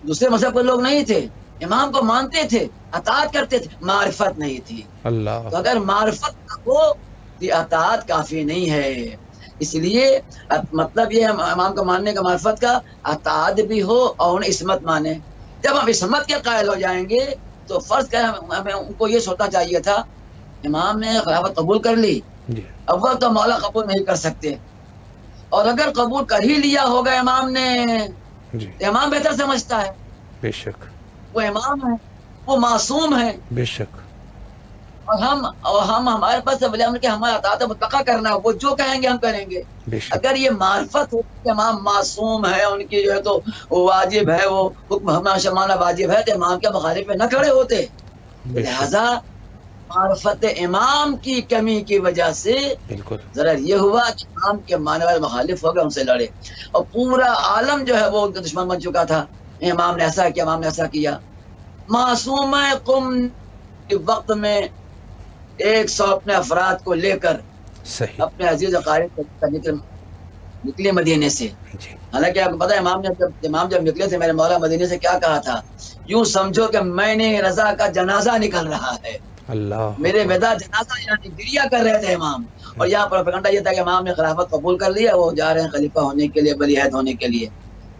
دوسرے مذہب کے لوگ نہیں تھے، امام کو مانتے تھے، اطاعت کرتے تھے، معرفت نہیں تھی۔ اللہ، تو اگر معرفت نہ ہو تو اطاعت کافی نہیں ہے۔ اس لیے مطلب یہ ہے امام کو ماننے کا، معرفت کا، اطاعت بھی ہو اور انہیں عصمت مانے۔ جب ہم عصمت کے قائل ہو جائیں گے تو فرض کریں ہمیں ان کو یہ سوچنا چاہیے تھا، امام نے خلافت قبول کر لی، جی اول تو مولا قبول نہیں کر سکتے، اور اگر قبول کر ہی لیا ہوگا امام نے جی تو امام بہتر سمجھتا ہے، بے شک، وہ امام ہے، وہ معصوم ہے، بے شک، اور ہم ہمارے پاس ولی امر کے ہمارا اطاعت مطلقہ کرنا ہے، وہ جو کہیں گے ہم کریں گے۔ بے شک، اگر یہ معرفت ہو کہ امام معصوم ہے، ان کی جو ہے تو واجب ہے، وہ حکم ہمیشہ مانا واجب ہے، تو امام کے مخالف میں نہ کھڑے ہوتے۔ بے شک، لہذا معرفت امام کی کمی کی وجہ سے بالکل، ذرا یہ ہوا کہ امام کے ماننے والے مخالف ہو گئے، ان سے لڑے، اور پورا عالم جو ہے وہ ان کا دشمن بن چکا تھا، امام نے ایسا کیا، امام نے ایسا کیا۔ معصوم قم کے وقت میں 100 اپنے افراد کو لے کر صحیح، اپنے عزیز اقارب نکلے مدینے سے۔ جی حالانکہ آپ کو پتا ہے امام جب نکلے تھے، میرے مولا مدینے سے کیا کہا تھا؟ یوں سمجھو کہ میں نے رضا کا جنازہ نکل رہا ہے، اللہ، میرے ودا جنازہ یعنی گریہ کر رہے تھے امام۔ اور یہاں پروپیگنڈا یہ تھا کہ امام نے خلافت قبول کر لیا، وہ جا رہے ہیں خلیفہ ہونے کے لیے، ولی عہد ہونے کے لیے۔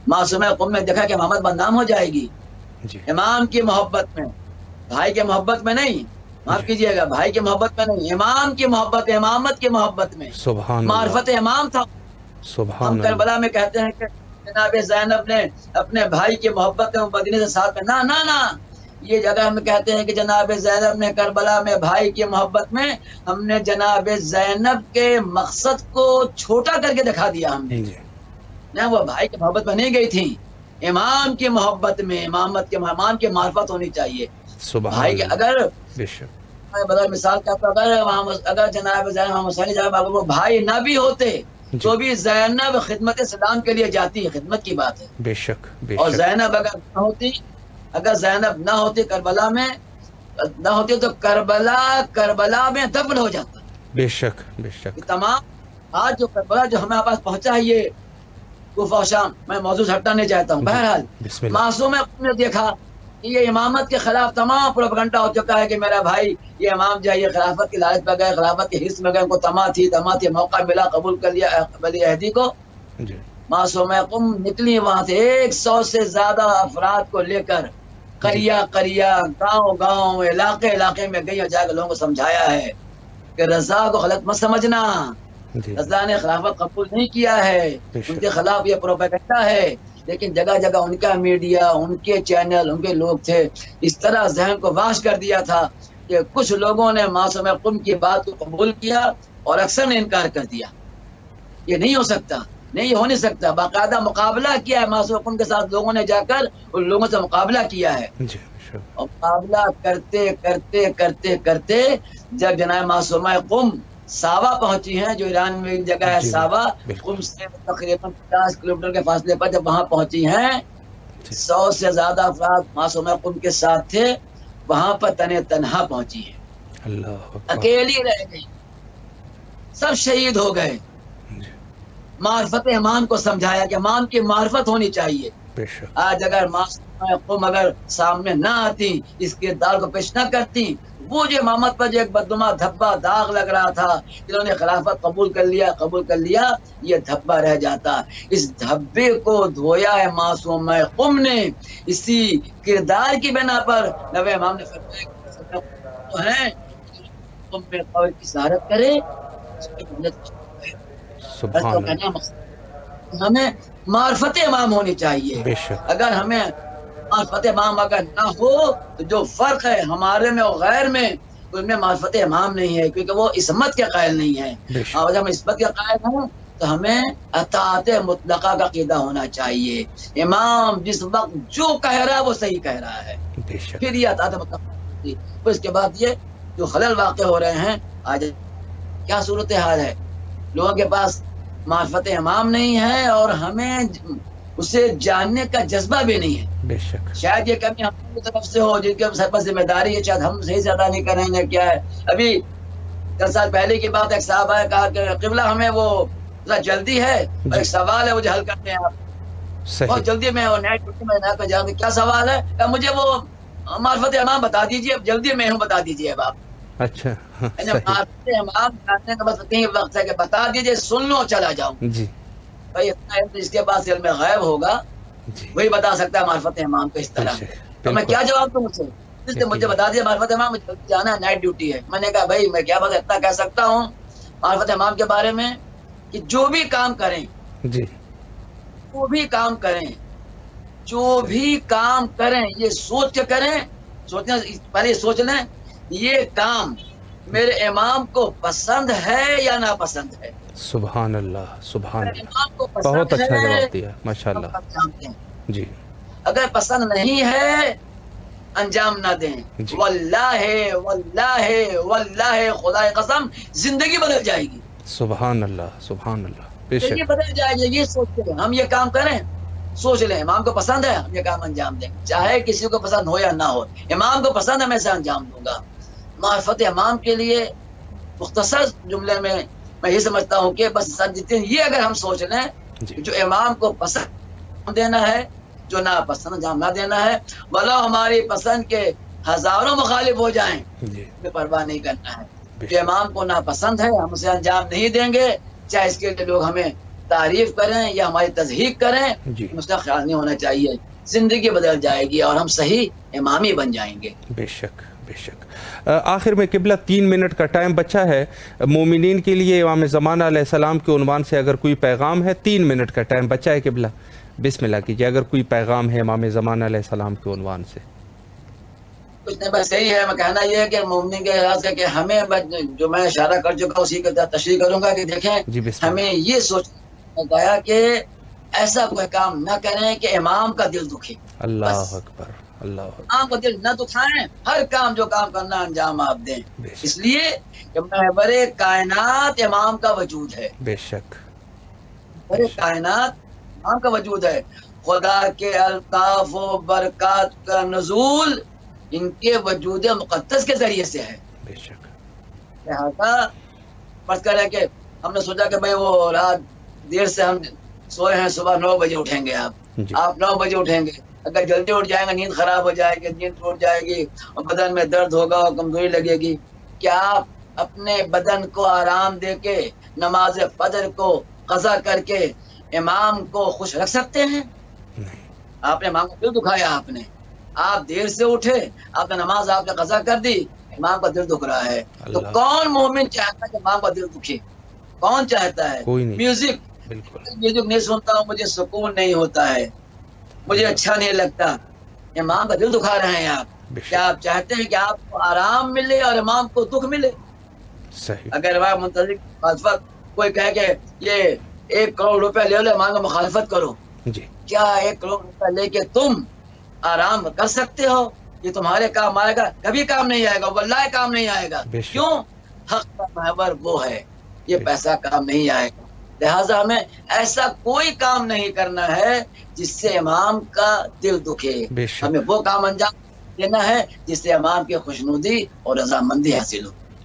معصوم قوم نے دیکھا کہ محمد بدنام ہو جائے گی، جی امام کی محبت میں، بھائی کے محبت میں نہیں، معاف کیجیے گا، بھائی کی محبت میں نہیں، امام کی محبت، امامت کی محبت میں، سبحان معرفت امام تھا۔ سبحان ہم اللہ، کربلا میں کہتے ہیں کہ جناب زینب نے اپنے بھائی کی محبت میں مدینے سے ساتھ میں، نہ یہ جگہ ہم کہتے ہیں کہ جناب زینب نے کربلا میں بھائی کی محبت میں، ہم نے جناب زینب کے مقصد کو چھوٹا کر کے دکھا دیا ہم نے، جی نہ وہ بھائی کی محبت میں نہیں گئی تھی، امام کی محبت میں، امامت کے، امام کی معرفت ہونی چاہیے سبحان بھائی کے۔ اللہ، اگر بے شک، میں بدل مثال کرتا ہوں، اگر جناب زینب حسین صاحب وہ بھائی نہ بھی ہوتے تو بھی زینب خدمت اسلام کے لیے جاتی ہے، خدمت کی بات ہے۔ بے شک، بے اور شک، زینب اگر زینب نہ ہوتی کربلا میں، نہ ہوتی تو کربلا میں دفن ہو جاتا۔ بے شک، بے شک، یہ تمام آج جو کربلا جو ہمارے پاس پہنچا ہے، یہ کوفہ و شام، میں موضوع سے ہٹنا نہیں چاہتا ہوں۔ بہرحال بسم اللہ، معصوم نے دیکھا کہ یہ امامت کے خلاف تمام پروپیگنڈا ہو چکا ہے کہ میرا بھائی یہ امام جائیے، خلافت کی لالچ پہ گئے، خلافت کے حص میں گئے، ان کو تما تھی، موقع ملا، قبول کر لیا ولی عہدی کو۔ جی معصوم قم نکلی وہاں سے 100 سے زیادہ افراد کو لے کر، قریہ، گاؤں، علاقے میں گئی اور جا کے لوگوں کو سمجھایا ہے کہ رضا کو غلط مت سمجھنا، جی، رضا نے خلافت قبول نہیں کیا ہے، ان کے خلاف یہ پروپیگنڈا ہے۔ لیکن جگہ جگہ ان کا میڈیا، ان کے چینل، ان کے لوگ تھے، اس طرح ذہن کو واش کر دیا تھا کہ کچھ لوگوں نے معصوم قم کی بات کو قبول کیا اور اکثر نے انکار کر دیا۔ یہ نہیں ہو سکتا، نہیں ہو نہیں سکتا۔ باقاعدہ مقابلہ کیا ہے معصوم قم کے ساتھ، لوگوں نے جا کر ان لوگوں سے مقابلہ کیا ہے، جی، شک، اور مقابلہ کرتے جب جناب معصومہ قم ساوا پہنچی ہیں، جو ایران میں ایک جگہ ہے جی، ساوا، بالکل، قم سے تقریباً 50 کلومیٹر کے فاصلے پر جب وہاں پہنچی ہیں، 100 سے زیادہ افراد معصومہ قم کے ساتھ تھے، وہاں پر تنہا پہنچی ہیں، اللہ اکبر، اکیلی رہ گئی، سب شہید ہو گئے۔ جی، معرفت امام کو سمجھایا کہ امام کی معرفت ہونی چاہیے. آج اگر قوم اگر سامنے نہ آتی، اس کردار کو پیش نہ کرتی، وہ جو امامت پر جو ایک بدنما دھبا داغ لگ رہا تھا، جنہوں نے خلافت قبول کر لیا، یہ دھبا رہ جاتا. اس دھبے کو دھویا ہے معصوم قوم نے. اسی کردار کی بنا پر نبی امام نے فرمایا قوم میں قبر کی زیارت کرے. ہمیں معرفت امام ہونی چاہیے. اگر ہمیں معرفت امام اگر نہ ہو تو جو فرق ہے ہمارے میں اور غیر میں، اس میں معرفت امام نہیں ہے، کیونکہ وہ عصمت کے قائل نہیں ہے. اور جب ہم عصمت کے قائل ہیں تو ہمیں اطاعت مطلقہ کا عقیدہ ہونا چاہیے. امام جس وقت جو کہہ رہا ہے وہ صحیح کہہ رہا ہے، پھر یہ اطاعت مطلقہ. اس کے بعد یہ جو خلل واقع ہو رہے ہیں، آج کیا صورتحال ہے، لوگوں کے پاس معرفت امام نہیں ہے اور ہمیں اسے جاننے کا جذبہ بھی نہیں ہے. بے شک شاید یہ کمی ہماری طرف سے ہو، جن کے سر پر ذمہ داری ہے، شاید ہم صحیح سے ادا نہیں کر رہے ہیں. کیا ہے، ابھی 10 سال پہلے کی بات، ایک صاحب آیا کہا کہ قبلہ ہمیں وہ جلدی ہے اور ایک سوال ہے وہ جو حل کرتے ہیں آپ بہت جلدی میں، اور نیٹ میں نہ جاؤں گے. کیا سوال ہے؟ کہ مجھے وہ معرفت امام بتا دیجیے، اب جلدی میں ہوں، بتا دیجیے اب آپ. اچھا معرفت امام جاننے کا بس اتنی وقت ہے کہ بتا دیجیے، سن لو چلا جاؤں. جی بھائی اتنا علم جس کے پاس علم غیب ہوگا وہی بتا سکتا ہے معرفت امام کو. اس طرح تو میں کیا جواب دوں مجھ سے؟ مجھے بتا دیا معرفت امام مجھے جانا ہے، نائٹ ڈیوٹی ہے. میں نے کہا بھائی میں کیا بس اتنا کہہ سکتا ہوں معرفت امام کے بارے میں کہ جو بھی کام کریں، جی جو بھی کام کریں، جو بھی کام کریں یہ سوچ کے کریں. سوچنا پہلے سوچ لیں یہ کام میرے امام کو پسند ہے یا ناپسند ہے. سبحان اللہ، سبحان اللہ، امام کو بہت پسند اچھا ہے جواب دیا، ماشاءاللہ. جی اگر پسند نہیں ہے انجام نہ دیں. واللہ واللہ واللہ خدا قسم زندگی بدل جائے گی. سبحان اللہ، سبحان اللہ، بے شک زندگی بدل جائے گی. یہ سوچ کے ہم یہ کام کریں، سوچ لیں امام کو پسند ہے ہم یہ کام انجام دیں، چاہے کسی کو پسند ہو یا نہ ہو. امام کو پسند ہے میں اسے انجام دوں گا. معرفت امام کے لیے مختصر جملے میں یہ سمجھتا ہوں کہ بس یہ اگر ہم سوچ لیں جو امام کو پسند دینا ہے، جو ناپسند انجام نہ دینا ہے، بھلا ہماری پسند کے ہزاروں مخالف ہو جائیں، ہمیں پرواہ نہیں کرنا ہے. جو امام کو ناپسند ہے ہم اسے انجام نہیں دیں گے، چاہے اس کے لیے لوگ ہمیں تعریف کریں یا ہماری تضحیق کریں، اس کا خیال نہیں ہونا چاہیے. زندگی بدل جائے گی اور ہم صحیح امامی بن جائیں گے. بے شک، بے شک. آخر میں قبلہ 3 منٹ کا ٹائم بچا ہے. مومنین کے لیے امام زمانہ علیہ السلام کے عنوان سے اگر کوئی پیغام ہے، 3 منٹ کا ٹائم بچا ہے. قبلہ بسم اللہ کیجیے اگر کوئی پیغام ہے امام زمانہ علیہ السلام کے عنوان سے. کچھ نہیں، بس یہی ہے. میں کہنا یہ ہے کہ مومنین کے اعزاز کا کہ ہمیں جو میں اشارہ کر چکا اسی کا تشریح کروں گا کہ دیکھیں ہمیں یہ سوچنا چاہیے کہ ایسا کوئی کام نہ کریں کہ امام کا دل دکھے. اللہ اکبر، اللہ اکبر. امام کا دل نہ دکھائیں، ہر کام جو کام کرنا انجام آپ دیں. اس لیے کہ محور کائنات امام کا وجود ہے. بے شک، محور کائنات امام کا وجود ہے. خدا کے الطاف و برکات کا نزول ان کے وجود مقدس کے ذریعے سے ہے. بے شک. لہذا فرض کریں کہ ہم نے سوچا کہ بھائی وہ رات دیر سے ہم سوئے ہیں، صبح 9 بجے اٹھیں گے. آپ 9 بجے اٹھیں گے، اگر جلدی اٹھ جائیں گے نیند خراب ہو جائے گی، نیند ٹوٹ جائے گی اور بدن میں درد ہوگا اور کمزوری لگے گی. کیا آپ اپنے بدن کو آرام دے کے نماز فجر کو قضا کر کے امام کو خوش رکھ سکتے ہیں؟ آپ نے امام کو دل دکھایا. آپ دیر سے اٹھے، آپ نے نماز آپ نے قضا کر دی، امام کا دل دکھ رہا ہے. تو کون مومن چاہتا ہے کہ امام کا دل دکھے؟ کون چاہتا ہے؟ میوزک نہیں سنتا ہوں، مجھے سکون نہیں ہوتا ہے، مجھے اچھا نہیں لگتا. امام کا دل دکھا رہے ہیں آپ. کیا آپ چاہتے ہیں کہ آپ کو آرام ملے اور امام کو دکھ ملے؟ صحیح. اگر امام مخالفت کوئی کہے کہ یہ 1 کروڑ روپے لے لو امام کا مخالفت کرو، کیا 1 کروڑ روپے لے کے تم آرام کر سکتے ہو؟ یہ تمہارے کام آئے گا؟ کبھی کام نہیں آئے گا، واللہ کام نہیں آئے گا. کیوں؟ حق کا محور وہ ہے، یہ پیسہ کام نہیں آئے گا. لہٰذا ہمیں ایسا کوئی کام نہیں کرنا ہے جس سے امام کا دل دکھے. ہمیں وہ کام انجام دینا ہے جس سے امام کی خوشنودی اور رضامندی حاصل ہو.